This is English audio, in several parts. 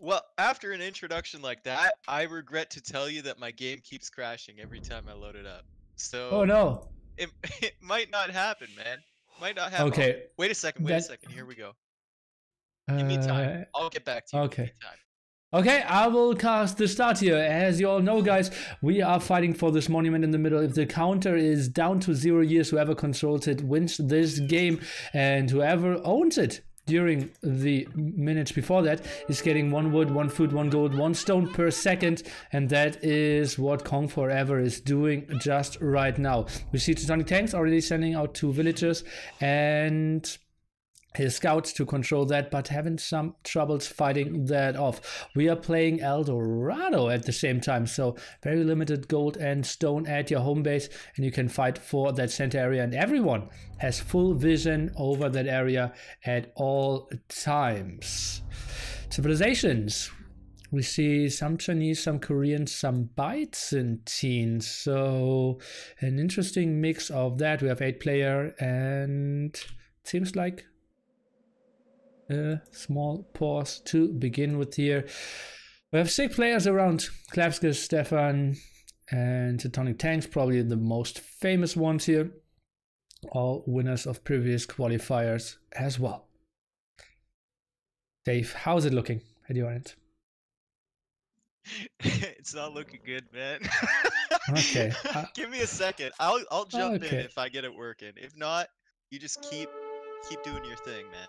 Well, after an introduction like that, I regret to tell you that my game keeps crashing every time I load it up. Oh So no. it it might not happen, man. Might not happen. Oh, Okay. wait a second. Wait a Then second. Here we go. Give me time. uh I'll get back to you. Give okay. me time. Okay, I will cast the start here. As you all know, guys, we are fighting for this monument in the middle. If the counter is down to 0 years, whoever controls it wins this game, and whoever owns it during the minutes before that is getting 1 wood, 1 food, 1 gold, 1 stone per second, and that is what Kong Forever is doing just right now. We see Teutonic tanks already sending out 2 villagers and his scouts to control that, but having some troubles fighting that off. We are playing El Dorado at the same time, so very limited gold and stone at your home base, and you can fight for that center area, and everyone has full vision over that area at all times. Civilizations. We see some Chinese, some Koreans, some Byzantine, so an interesting mix of that. We have 8 player, and it seems like a small pause to begin with here. We have 6 players around. Klapskis, Stefan, and Teutonic Tanks, probably the most famous ones here. All winners of previous qualifiers as well. Dave, how's it looking at your end? It's not looking good, man. Okay. Give me a second. I'll jump in okay. if I get it working. If not, you just keep doing your thing, man.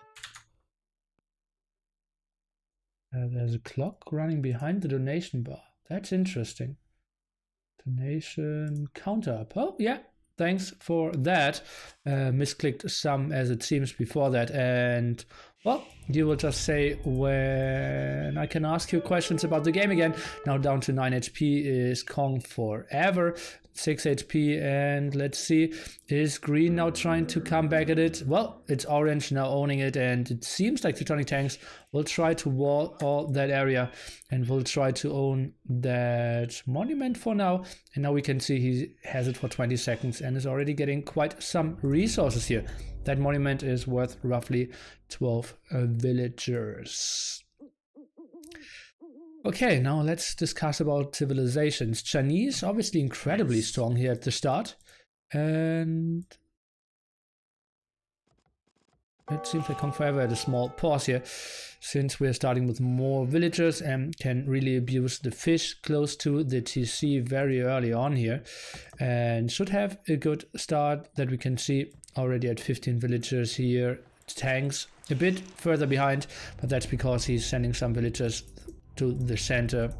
There's a clock running behind the donation bar. That's interesting. Donation counter up. Oh, yeah. Thanks for that. Misclicked some as it seems before that. And, well, you will just say when I can ask you questions about the game again. Now down to 9 HP is Kong Forever. 6 HP, and let's see, is green now trying to come back at it? Well, it's orange now owning it, and it seems like Teutonic Tanks will try to wall all that area and will try to own that monument for now. And now we can see he has it for 20 seconds and is already getting quite some resources here. That monument is worth roughly 12 villagers. Okay, now let's discuss about civilizations. Chinese, obviously incredibly strong here at the start. And it seems like Kong Forever had a small pause here, since we're starting with more villagers and can really abuse the fish close to the TC very early on here. And should have a good start that we can see already at 15 villagers here. Tanks a bit further behind, but that's because he's sending some villagers to the center.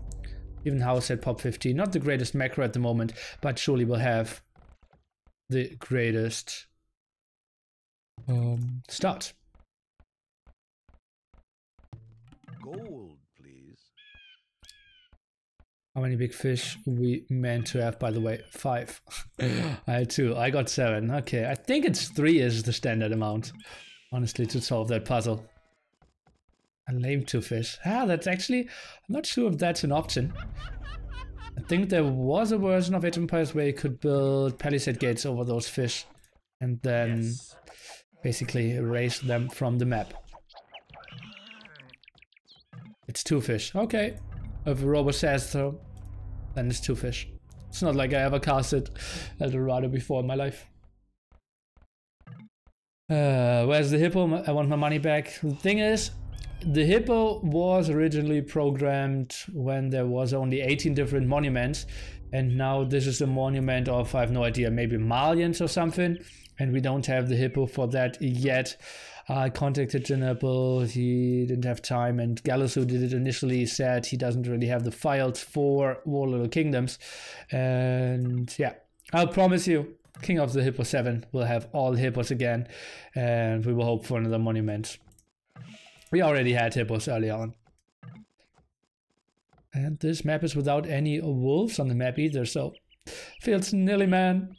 Even house at pop 15, not the greatest macro at the moment, but surely will have the greatest start. Gold, please. How many big fish we meant to have, by the way? 5. I had 2. I got 7. Okay, I think it's 3 is the standard amount, honestly, to solve that puzzle. A lame 2 fish. Ah, that's actually, I'm not sure if that's an option. I think there was a version of Age of Empires where you could build palisade gates over those fish and then basically erase them from the map. It's 2 fish. Okay. If a robot says so, then it's 2 fish. It's not like I ever casted El Dorado before in my life. Where's the hippo? I want my money back. The thing is, the hippo was originally programmed when there was only 18 different monuments, and now this is a monument of, I have no idea, maybe Malians or something, and we don't have the hippo for that yet. I contacted Jinapple, he didn't have time, and Gallus, who did it initially, said he doesn't really have the files for Warlord of Kingdoms. And yeah, I'll promise you, King of the Hippo 7 will have all hippos again, and we will hope for another monument. We already had hippos early on. And this map is without any wolves on the map either, so feels nilly, man.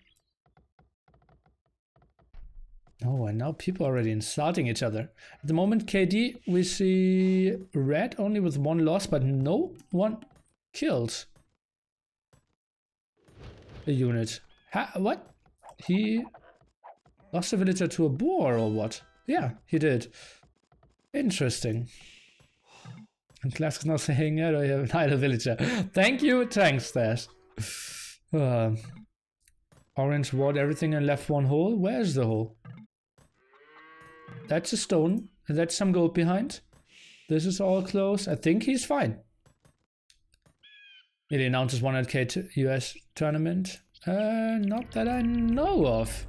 Oh, and now people are already insulting each other. At the moment, KD, we see red only with 1 loss, but no one killed a unit. What? He lost a villager to a boar or what? Yeah, he did. Interesting. And Clask's not saying it, or you have an idle villager. Thank you, thanks, Dash. Orange ward everything and left one hole. Where's the hole? That's a stone, and that's some gold behind. This is all close. I think he's fine. It announces 100k US tournament. Not that I know of.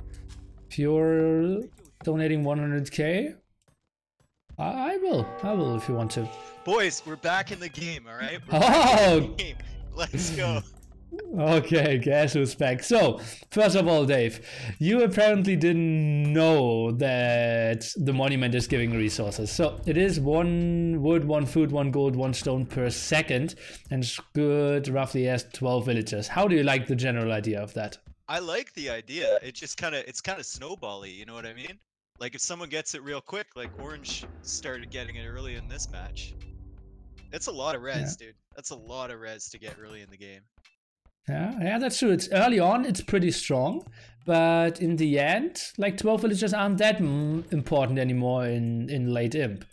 If you're donating 100k, I will if you want to. Boys, we're back in the game, all right? Oh! Let's go. Okay, guess who's back. So, first of all, Dave, you apparently didn't know that the monument is giving resources. So, it is 1 wood, 1 food, 1 gold, 1 stone per second, and it's good roughly as 12 villagers. How do you like the general idea of that? I like the idea. It's kind of snowbally, you know what I mean? Like if someone gets it real quick, like Orange started getting it early in this match. That's a lot of res, dude. That's a lot of res to get early in the game. Yeah, that's true. It's early on, it's pretty strong, but in the end, like 12 villagers aren't that important anymore in late imp.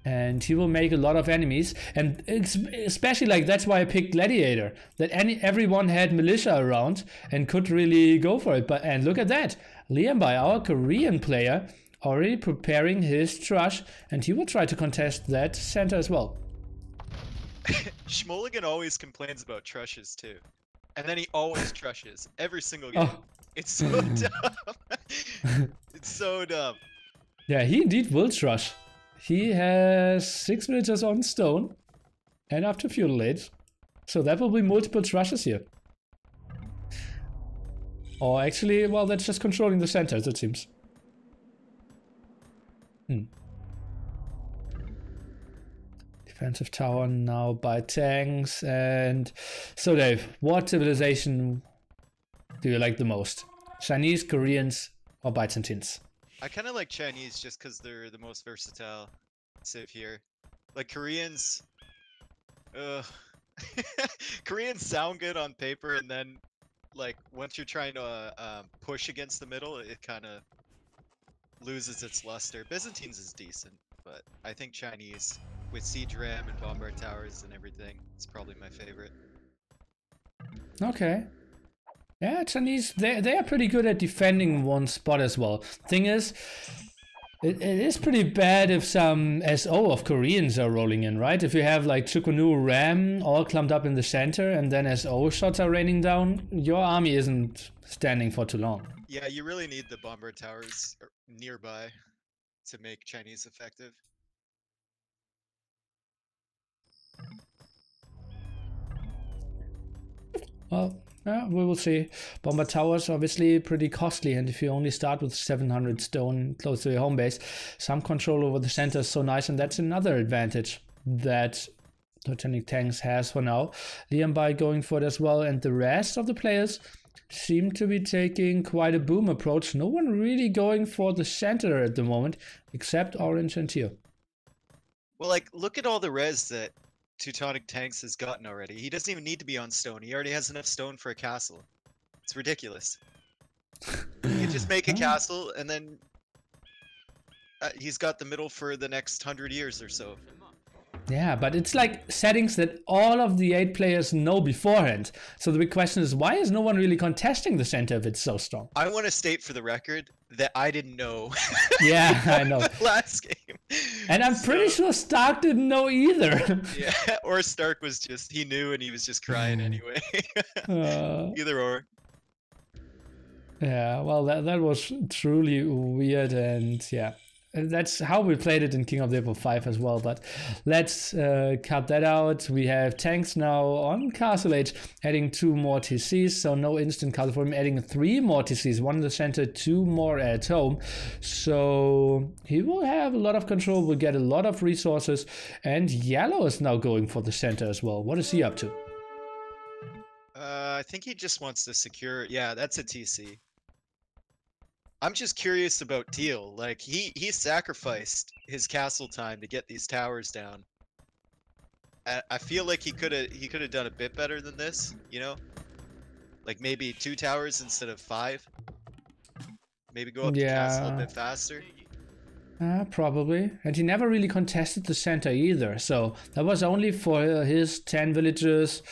And he will make a lot of enemies, and it's especially like that's why I picked Gladiator. That everyone had militia around and could really go for it. And look at that, Liambai, our Korean player, already preparing his trush, and he will try to contest that center as well. Schmoligan always complains about trushes too. And then he always trushes every single game. Oh. It's so dumb. It's so dumb. Yeah, he indeed will trush. He has 6 villagers on stone and after feudalate. So that will be multiple trushes here. Or actually, well, that's just controlling the centers, it seems. Defensive tower now by tanks. And so Dave, what civilization do you like the most? Chinese, Koreans, or Byzantines? I kind of like Chinese just because they're the most versatile. Save here. Like Koreans, Koreans sound good on paper, and then like once you're trying to push against the middle, it kind of loses its luster. Byzantines is decent, but I think Chinese with siege ram and bombard towers and everything is probably my favorite. Okay. Yeah, Chinese, they are pretty good at defending one spot as well. Thing is, it is pretty bad if some SO of Koreans are rolling in, right? If you have like Chukunu Ram all clumped up in the center and then SO shots are raining down, your army isn't standing for too long. Yeah, you really need the bombard towers nearby to make Chinese effective. Well, we will see. Bomber towers obviously pretty costly, and if you only start with 700 stone close to your home base, some control over the center is so nice, and that's another advantage that Totanic Tanks has for now. Liambai going for it as well, and the rest of the players seem to be taking quite a boom approach. No one really going for the center at the moment, except Orange and Tio. Well, like, look at all the res that Teutonic Tanks has gotten already. He doesn't even need to be on stone. He already has enough stone for a castle. It's ridiculous. You just make a castle, and then he's got the middle for the next 100 years or so. Yeah, but it's like settings that all of the 8 players know beforehand. So the big question is, why is no one really contesting the center if it's so strong? I want to state for the record that I didn't know. Yeah, I know. Last game. And I'm pretty sure Stark didn't know either. Yeah, or Stark was just, he knew and he was just crying anyway. Either or. Yeah, well, that was truly weird, and yeah. That's how we played it in King of the Apple 5 as well, but let's cut that out. We have tanks now on Castle Age, adding 2 more TCs, so no instant castle for him, adding 3 more TCs, 1 in the center, 2 more at home. So he will have a lot of control, will get a lot of resources, and Yellow is now going for the center as well. What is he up to? I think he just wants to secure, yeah, that's a TC. I'm just curious about Teal. Like he sacrificed his castle time to get these towers down. I feel like he could have done a bit better than this, you know? Like maybe 2 towers instead of 5. Maybe go up the castle a bit faster. Probably. And he never really contested the center either. So that was only for his 10 villagers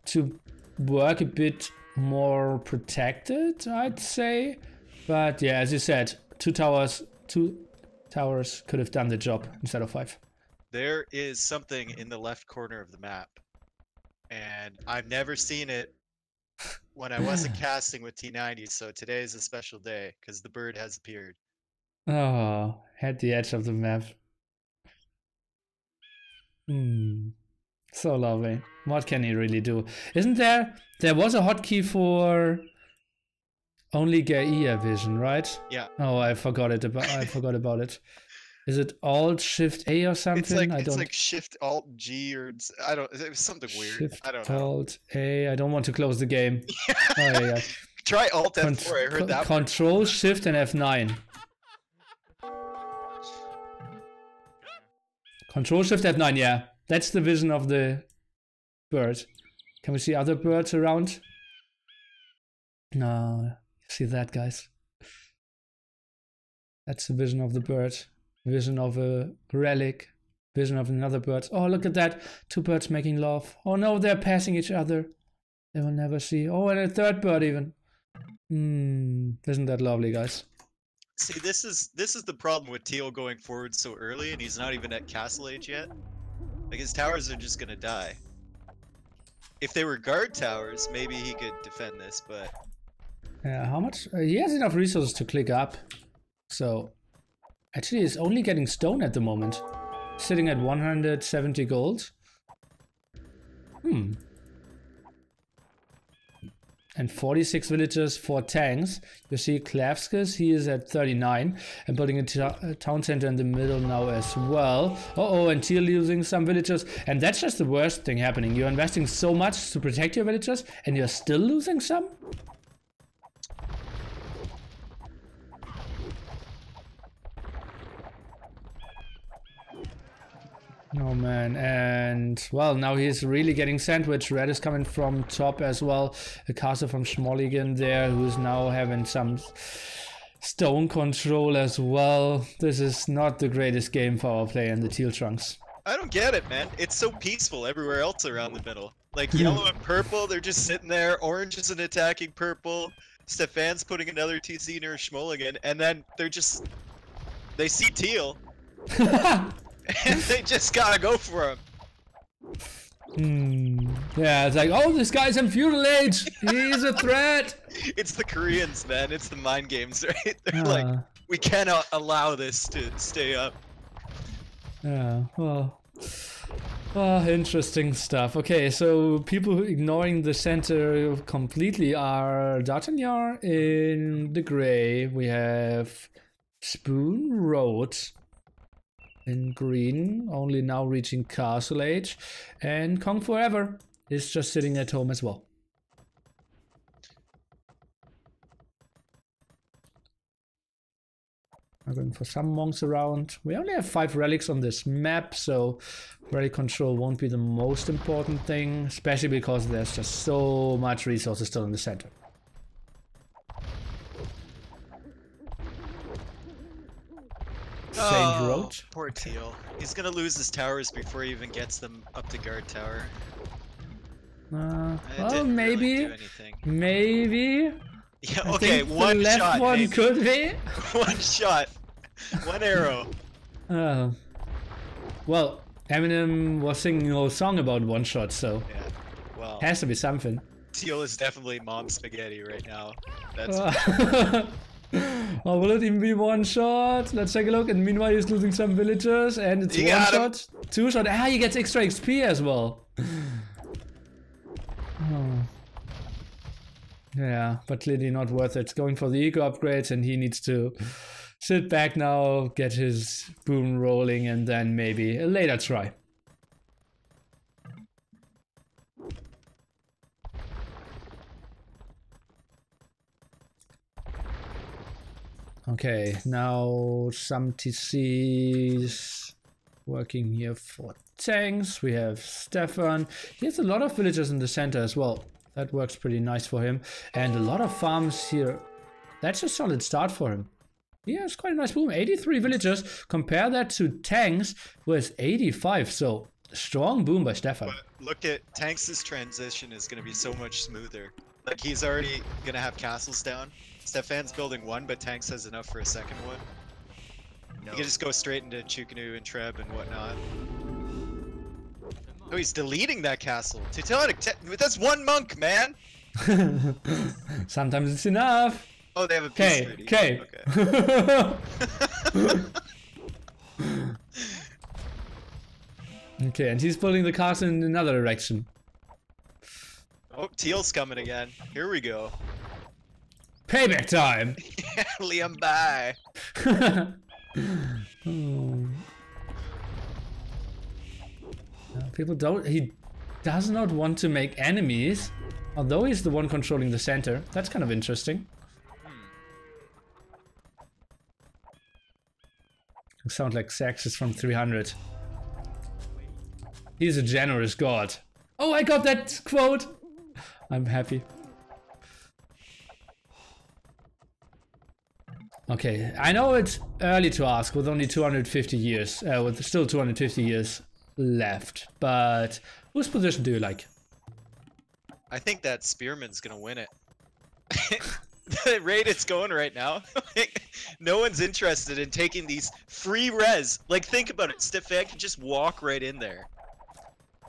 to work a bit more protected, I'd say. But yeah, as you said, two towers could have done the job instead of 5. There is something in the left corner of the map, and I've never seen it when I wasn't casting with T90, so today is a special day because the bird has appeared. Oh, at the edge of the map. So lovely. What can he really do? Isn't there was a hotkey for only Gaia vision, right? Yeah. Oh, I forgot about it. Is it Alt Shift A or something? It's like Shift Alt G or I don't. It was something weird. Shift I don't know. Alt A. I don't want to close the game. Oh, yeah. Try Alt F4. I heard that. Control Shift and F9. Control Shift F9. Yeah, that's the vision of the bird. Can we see other birds around? No, see that, guys? That's the vision of the bird. Vision of a relic. Vision of another bird. Oh, look at that. 2 birds making love. Oh no, they're passing each other. They will never see. Oh, and a third bird even. Isn't that lovely, guys? See, this is the problem with Teal going forward so early, and he's not even at castle age yet. Like, his towers are just gonna die. If they were guard towers, maybe he could defend this, but... Yeah, how much? He has enough resources to click up. So, actually he's only getting stone at the moment. Sitting at 170 gold. And 46 villagers, 4 tanks. You see Klavskis, he is at 39 and building a town center in the middle now as well. And Teal losing some villagers. And that's just the worst thing happening. You're investing so much to protect your villagers and you're still losing some? Oh man, and well, now he's really getting sandwiched. Red is coming from top as well. A caster from Schmolligan there, who's now having some stone control as well. This is not the greatest game for our player in the Teal Trunks. I don't get it, man. It's so peaceful everywhere else around the middle. Like, yellow and purple, they're just sitting there. Orange isn't attacking purple. Stefan's putting another TC near Schmolligan, and then they see Teal. And they just gotta go for him. Yeah, it's like, oh, this guy's in feudal age. He's a threat. It's the Koreans, man. It's the mind games, right? They're like, we cannot allow this to stay up. Yeah, well, interesting stuff. Okay, so people ignoring the center completely are D'Artagnan in the gray. We have Spoon Road in green, only now reaching castle age, and Kong Forever is just sitting at home as well. I'm going for some monks around. We only have 5 relics on this map, so relic control won't be the most important thing, especially because there's just so much resources still in the center. Saint Road. Poor Teal. He's gonna lose his towers before he even gets them up to guard tower. Well, maybe. Really maybe. Yeah. Okay. One the left shot. One maybe. could be. One shot. One arrow. Well, Eminem was singing a whole song about one shot, so yeah. Well, has to be something. Teal is definitely mom spaghetti right now. That's. Oh, will it even be one shot? Let's take a look. And meanwhile, he's losing some villagers, and it's 1 shot, 2 shot. He gets extra XP as well. Yeah, but clearly not worth it. It's going for the eco upgrades, and he needs to sit back now, get his boom rolling, and then maybe a later try. Okay, now some TCs working here for tanks. We have Stefan. He has a lot of villagers in the center as well. That works pretty nice for him. And a lot of farms here. That's a solid start for him. Yeah, it's quite a nice boom. 83 villagers. Compare that to Tanks with 85. So strong boom by Stefan. But look at Tanks' transition is going to be so much smoother. Like he's already going to have castles down. Stefan's building one, but Tanks has enough for a second one. No. You can just go straight into Chukanu and Treb and whatnot. Oh, he's deleting that castle. Teutonic, that's one monk, man! Sometimes it's enough. Oh, they have a peace treaty. Okay. Okay, and he's building the castle in another direction. Oh, Teal's coming again. Here we go. Payback time! Yeah, Liam, bye! Oh. People don't... He does not want to make enemies, although he's the one controlling the center. That's kind of interesting. Sound like Sax is from 300. He's a generous god. Oh, I got that quote! I'm happy. Okay, I know it's early to ask with only 250 years, with still 250 years left, but whose position do you like? I think that Spearman's gonna win it. The rate it's going right now, no one's interested in taking these free res. Like, think about it, Stefan can just walk right in there.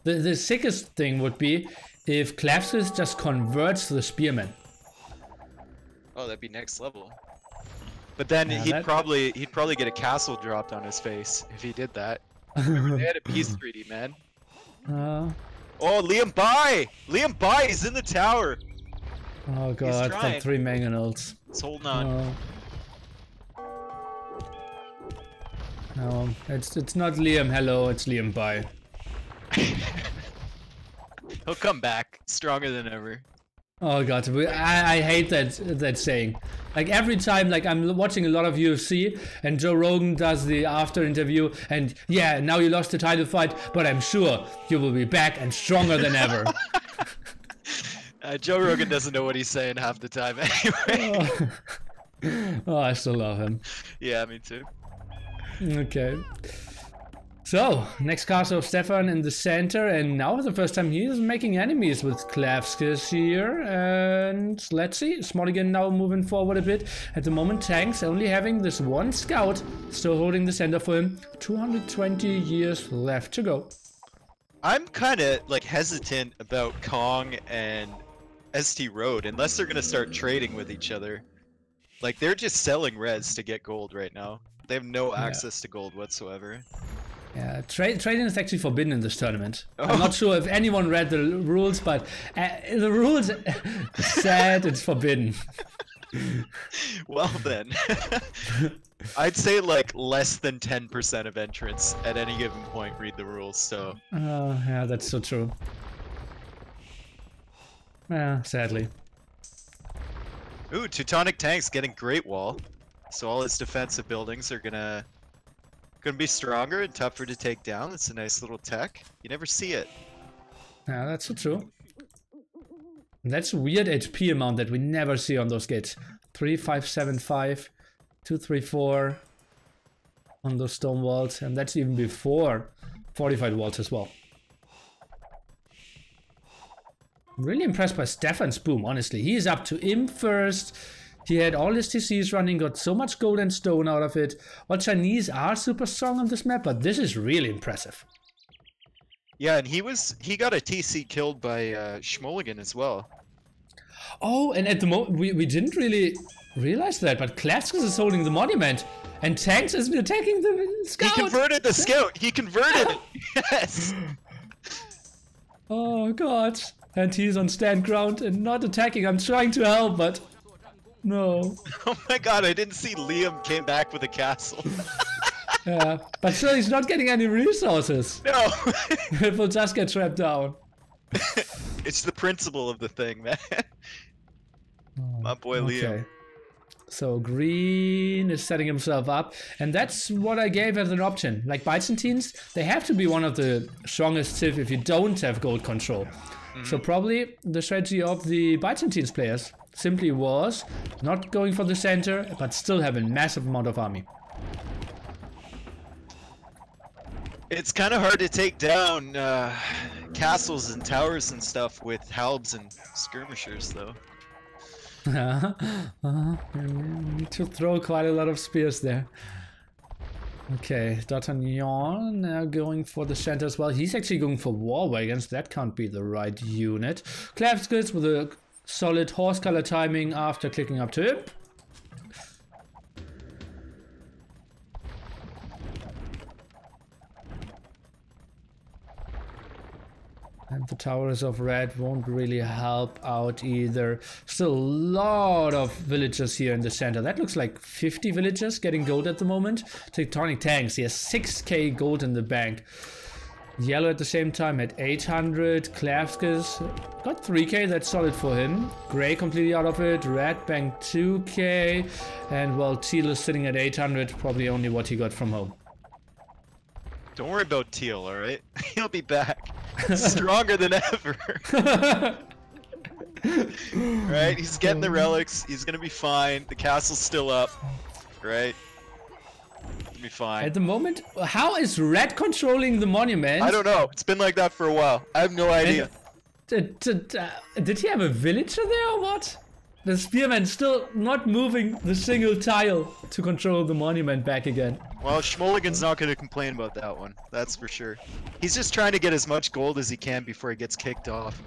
The sickest thing would be if KOTH6 just converts the Spearman. Oh, that'd be next level. But then Yeah, he'd probably get a castle dropped on his face if he did that. They had a peace treaty, man. Oh, Liam Bai! Liam Bai is in the tower! Oh god, got 3 mangonels. He's holding on. No, it's not Liam, hello, it's Liam Bai. He'll come back, stronger than ever. Oh god, I hate that saying. Like every time, like I'm watching a lot of UFC and Joe Rogan does the after interview and yeah, now you lost the title fight, but I'm sure you will be back and stronger than ever. Joe Rogan doesn't know what he's saying half the time anyway. Oh, I still love him. Yeah, me too. Okay. So, next castle of Stefan in the center, and now for the first time he is making enemies with KOTH6 here, and let's see, Smolligan now moving forward a bit. At the moment, Tanks only having this one scout, still holding the center for him. 220 years left to go. I'm kind of like hesitant about Kong and ST Road, unless they're gonna start trading with each other. Like, they're just selling res to get gold right now. They have no access to gold whatsoever. Yeah, trading is actually forbidden in this tournament. I'm not sure if anyone read the rules, but the rules said it's forbidden. Well then, I'd say like less than 10% of entrants at any given point read the rules, so... yeah, that's so true. Yeah, sadly. Ooh, Teutonic Tanks getting Great Wall. So all its defensive buildings are gonna be stronger and tougher to take down. It's a nice little tech. You never see it. Yeah, that's so true. That's a weird HP amount that we never see on those gates. 3575, 234 on those stone walls, and that's even before fortified walls as well. I'm really impressed by Stefan's boom, honestly. He is up to Imp first. He had all his TCs running, got so much gold and stone out of it. While Chinese are super strong on this map, but this is really impressive. Yeah, and he got a TC killed by Schmolligan as well. Oh, and at the moment, we didn't really realize that, but KOTH6 is holding the monument, and Tanks is attacking the scout. He converted the scout! He converted it! Yes! Oh god. And he's on stand ground and not attacking. I'm trying to help, but... no. Oh my god, I didn't see Liam came back with a castle. Yeah, but still he's not getting any resources. No! It will just get trapped down. It's the principle of the thing, man. My boy Liam. So green is setting himself up, and that's what I gave as an option. Like Byzantines, they have to be one of the strongest civ if you don't have gold control. So probably the strategy of the Byzantines players simply was not going for the center, but still have a massive amount of army. It's kind of hard to take down castles and towers and stuff with halbs and skirmishers, though. You need to throw quite a lot of spears there. Okay, D'Artagnan now going for the center as well. He's actually going for war wagons. That can't be the right unit. KOTH6 with a solid horse color timing after clicking up to him. And the towers of red won't really help out either. Still a lot of villagers here in the center. That looks like 50 villagers getting gold at the moment. Tectonic tanks, he has 6k gold in the bank. Yellow at the same time at 800. KOTH6 got 3k, that's solid for him. Gray completely out of it. Red bank 2k. And well, teal is sitting at 800, probably only what he got from home. Don't worry about Teal, alright? He'll be back. Stronger than ever. Right? He's getting the relics. He's gonna be fine. The castle's still up. Right? He'll be fine. At the moment, how is Red controlling the monument? I don't know. It's been like that for a while. I have no idea. Did he have a villager there or what? The spearman still not moving the single tile to control the monument back again. Well, Schmulligan's not going to complain about that one. That's for sure. He's just trying to get as much gold as he can before he gets kicked off.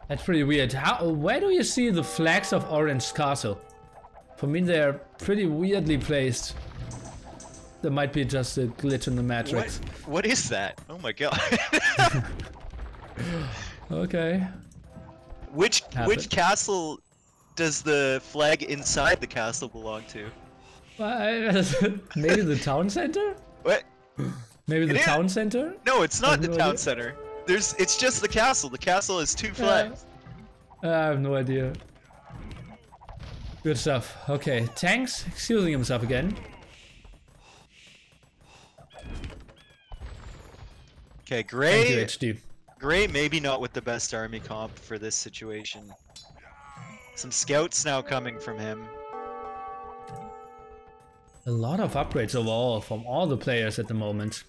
That's pretty weird. Where do you see the flags of Orange Castle? For me, they're pretty weirdly placed. There might be just a glitch in the matrix. What is that? Oh my god. Okay. Which castle does the flag inside the castle belong to? Maybe the town center? What? Maybe the town center? No, it's not the no town idea. center. It's just the castle. The castle has 2 flags. I have no idea. Good stuff. Okay, tanks excusing himself again. Okay, Thank you, Gray. HD. Gray maybe not with the best army comp for this situation. Some scouts now coming from him. A lot of upgrades overall from all the players at the moment.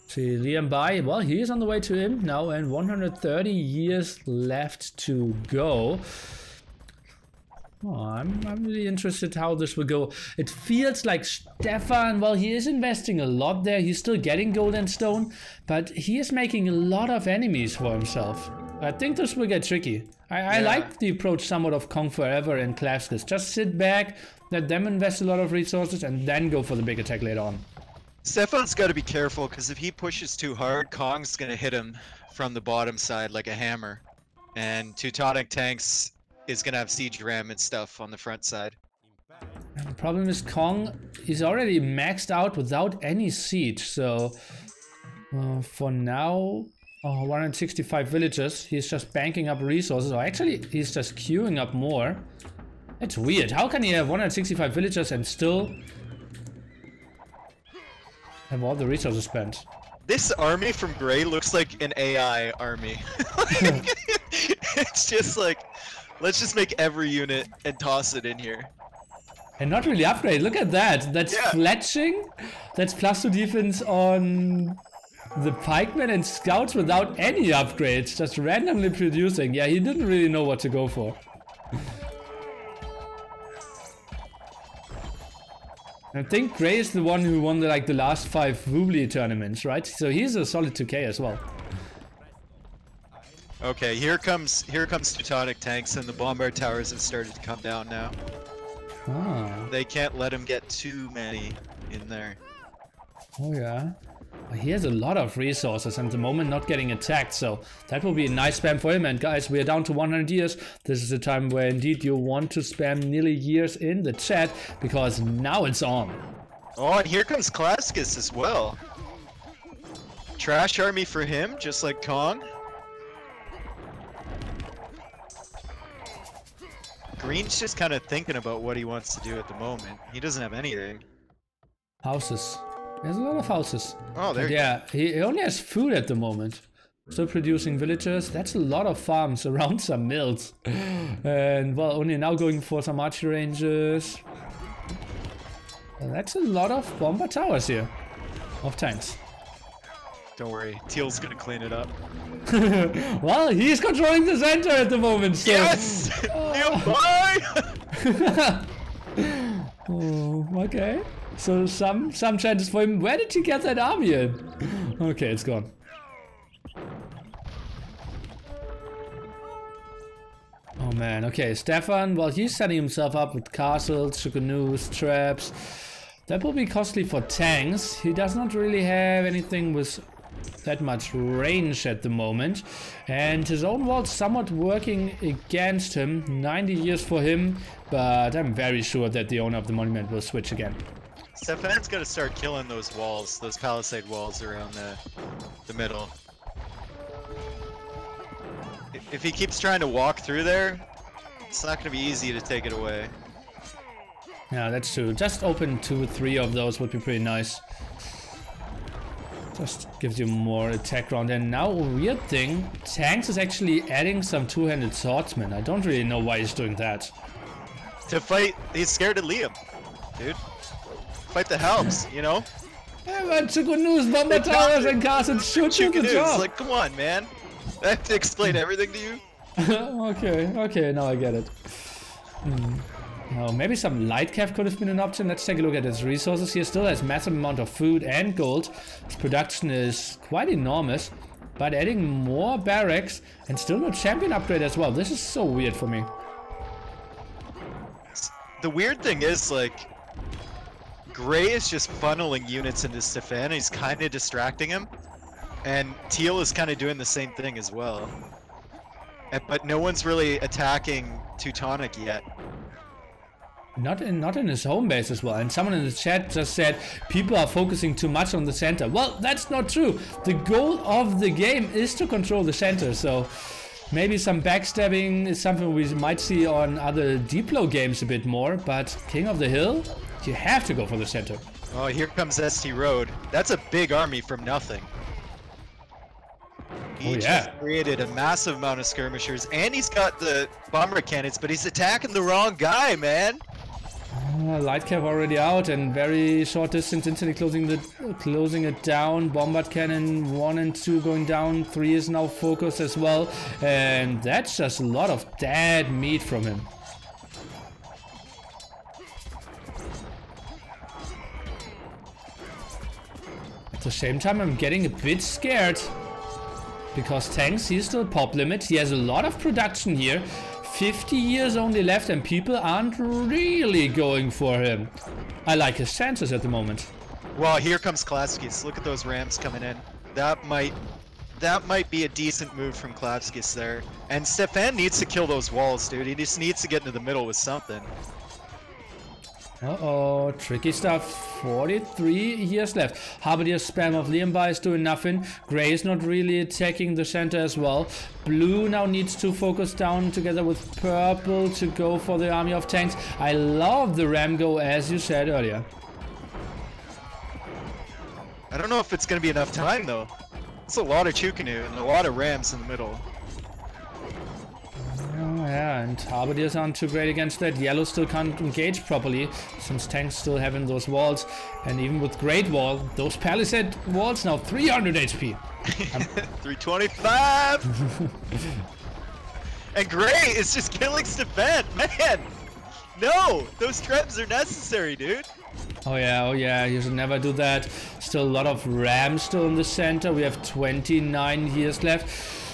See Liam Bai, well, he is on the way to him now, and 130 years left to go. Oh, I'm really interested how this will go. It feels like Stefan, well, he is investing a lot there. He's still getting gold and stone, but he is making a lot of enemies for himself. I think this will get tricky. I like the approach somewhat of Kong Forever and KOTH6. Just sit back, let them invest a lot of resources, and then go for the big attack later on. Stefan's got to be careful, because if he pushes too hard, Kong's going to hit him from the bottom side like a hammer. And Teutonic tanks is going to have siege ram and stuff on the front side. And the problem is Kong is already maxed out without any siege, so for now, 165 villagers, he's just banking up resources, or actually he's just queuing up more. It's weird, how can he have 165 villagers and still have all the resources spent? This army from Gray looks like an AI army. It's just like, let's just make every unit and toss it in here. And not really upgrade, look at that. That's fletching. That's +2 defense on the pikemen and scouts without any upgrades. Just randomly producing. Yeah, he didn't really know what to go for. I think Gray is the one who won the last 5 Woobly tournaments, right? So he's a solid 2k as well. Okay, here comes Teutonic tanks, and the bombard towers have started to come down now. Ah. They can't let him get too many in there. Oh yeah. He has a lot of resources and at the moment not getting attacked, so that will be a nice spam for him. And guys, we are down to 100 years. This is a time where indeed you want to spam nearly years in the chat, because now it's on. Oh, and here comes KOTH6 as well. Trash army for him, just like Kong. Green's just kind of thinking about what he wants to do at the moment. He doesn't have anything. Houses. There's a lot of houses. Oh, there But you yeah, he only has food at the moment. Still producing villagers. That's a lot of farms around some mills. And well, only now going for some archery ranges. That's a lot of bomber towers here. Of tanks. Don't worry, Teal's gonna clean it up. Well, he's controlling the center at the moment, so... Yes! Bye! Oh, okay. So some chances for him. Where did he get that army in? Okay, it's gone. Oh man, okay, Stefan, well, he's setting himself up with castles, canoes, traps. That will be costly for tanks. He does not really have anything with that much range at the moment. And his own walls somewhat working against him. 90 years for him, but I'm very sure that the owner of the monument will switch again. Stefan's gotta start killing those walls, those palisade walls around the middle. If he keeps trying to walk through there, it's not gonna be easy to take it away. Yeah, that's true. Just open 2 or 3 of those would be pretty nice. Just gives you more attack round. And now a weird thing, Tanks is actually adding some two-handed swordsmen. I don't really know why he's doing that. To fight, he's scared of Liam, dude. Fight the helps, you know? Yeah, but canoes, bomber towers, and castles should do the job. Like, come on, man. I have to explain everything to you. Okay, now I get it. Oh, maybe some light cav could have been an option. Let's take a look at his resources here. Still has massive amount of food and gold. His production is quite enormous, but adding more barracks and still no champion upgrade as well. This is so weird for me. The weird thing is, like, Gray is just funneling units into Stefan. He's kind of distracting him, and Teal is kind of doing the same thing as well. But no one's really attacking Teutonic yet. Not in his home base as well. And someone in the chat just said people are focusing too much on the center. Well, that's not true. The goal of the game is to control the center. So maybe some backstabbing is something we might see on other Diplo games a bit more. But King of the Hill, you have to go for the center. Oh, here comes ST Road. That's a big army from nothing. He just created a massive amount of skirmishers, and he's got the bomber cannons, but he's attacking the wrong guy, man. Light cap already out, and very short distance instantly closing it down. Bombard cannon 1 and 2 going down. 3 is now focused as well, and that's just a lot of dead meat from him. At the same time, I'm getting a bit scared. Because tanks, he's still pop limit. He has a lot of production here. 50 years only left and people aren't really going for him. I like his chances at the moment. Well, here comes Klavskis. Look at those rams coming in. That might be a decent move from Klavskis there. And Stefan needs to kill those walls, dude. He just needs to get into the middle with something. Uh-oh, tricky stuff. 43 years left. Halberdier spam of Liambai is doing nothing. Gray is not really attacking the center as well. Blue now needs to focus down together with Purple to go for the army of tanks. I love the ram go, as you said earlier. I don't know if it's going to be enough time, though. It's a lot of Chukanu and a lot of rams in the middle. Yeah, and Halberdiers aren't too great against that. Yellow still can't engage properly, since tanks still having those walls. And even with Great Wall, those palisade walls now 300 HP. 325! And Gray is just killing Stefan, man! No! Those traps are necessary, dude! Oh yeah, you should never do that. Still a lot of rams still in the center. We have 29 years left.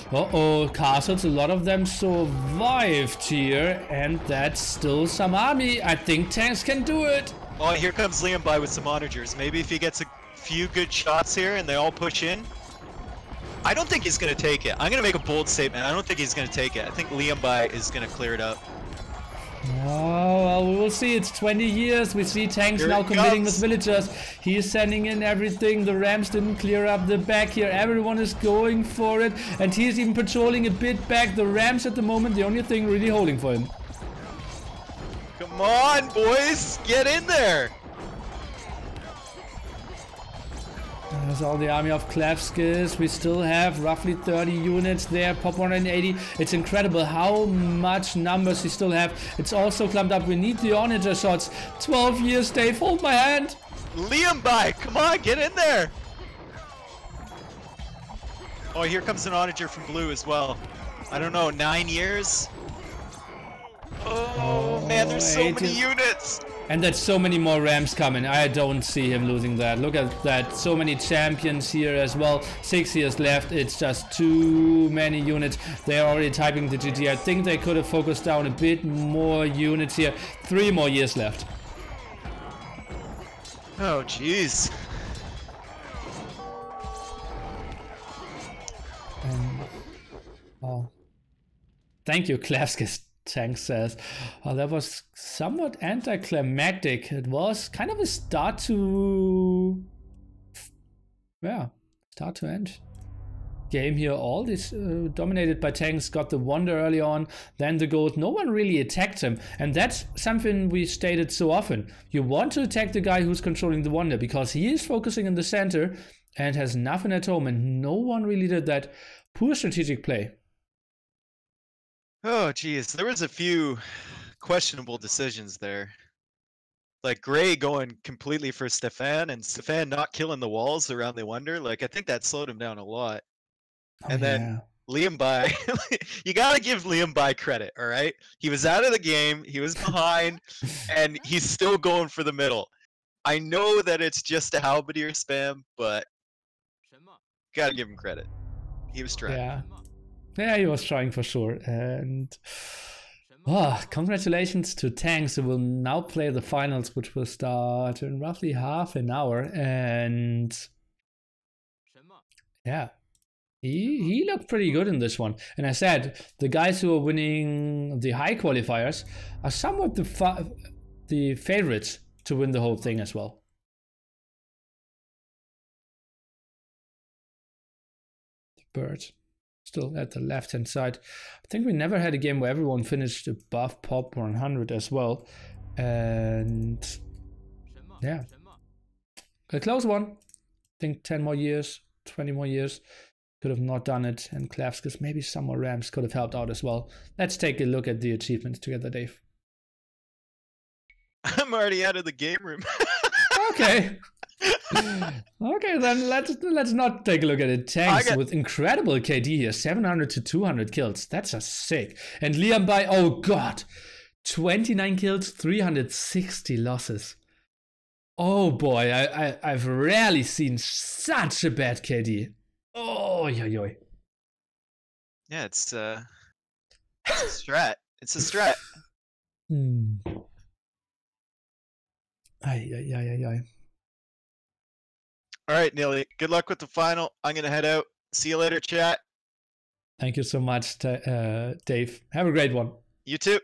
Uh-oh, castles, a lot of them survived here, and that's still some army. I think tanks can do it. Oh, here comes Liam by with some onagers. Maybe if he gets a few good shots here and they all push in. I don't think he's going to take it. I'm going to make a bold statement. I don't think he's going to take it. I think Liam by is going to clear it up. Oh, well, we will see. It's 20 years. We see tanks now committing with villagers. He is sending in everything. The rams didn't clear up the back here. Everyone is going for it. And he's even patrolling a bit back. The rams at the moment, the only thing really holding for him. Come on, boys. Get in there. There's all the army of KOTH6. We still have roughly 30 units there. Pop 180. It's incredible how much numbers we still have. It's also clumped up. We need the Onager shots. 12 years, Dave. Hold my hand. Liam by, come on, get in there. Oh, here comes an Onager from blue as well. I don't know, 9 years? Oh man, there's so many units. And there's so many more Rams coming. I don't see him losing that. Look at that. So many champions here as well. 6 years left. It's just too many units. They're already typing the GG. I think they could have focused down a bit more units here. 3 more years left. Oh, jeez. Oh. Thank you, KOTH6. Tank says, oh, that was somewhat anticlimactic. It was kind of a start to end game here. All this dominated by tanks. Got the Wonder early on, then the Gold. No one really attacked him, and that's something we stated so often. You want to attack the guy who's controlling the Wonder because he is focusing in the center and has nothing at home, and no one really did that. Poor strategic play. Oh, geez, there was a few questionable decisions there. Like Gray going completely for Stefan and Stefan not killing the walls around the Wonder. Like, I think that slowed him down a lot. And then Liam Bai, you gotta give Liam Bai credit, all right? He was out of the game, he was behind, and he's still going for the middle. I know that it's just a halberdier spam, but gotta give him credit. He was trying. Yeah, he was trying for sure. And congratulations to Tanks, who will now play the finals, which will start in roughly half an hour. And yeah, he looked pretty good in this one. And I said, the guys who are winning the high qualifiers are somewhat the favorites to win the whole thing as well. The bird. Still at the left-hand side. I think we never had a game where everyone finished above Pop 100 as well. And yeah, a close one. I think 10 more years, 20 more years. Could have not done it. And KOTH6, maybe some more Rams could have helped out as well. Let's take a look at the achievements together, Dave. I'm already out of the game room. Okay. Okay, then let's not take a look at it. Tanks with incredible KD here, 700 to 200 kills. That's just sick. And Liam Bai, oh god, 29 kills, 360 losses. Oh boy, I've rarely seen such a bad KD. Oh, yo. Yeah, it's a strat. It's a strat. Ay. All right, Neely. Good luck with the final. I'm gonna head out. See you later, chat. Thank you so much, Dave. Have a great one. You too.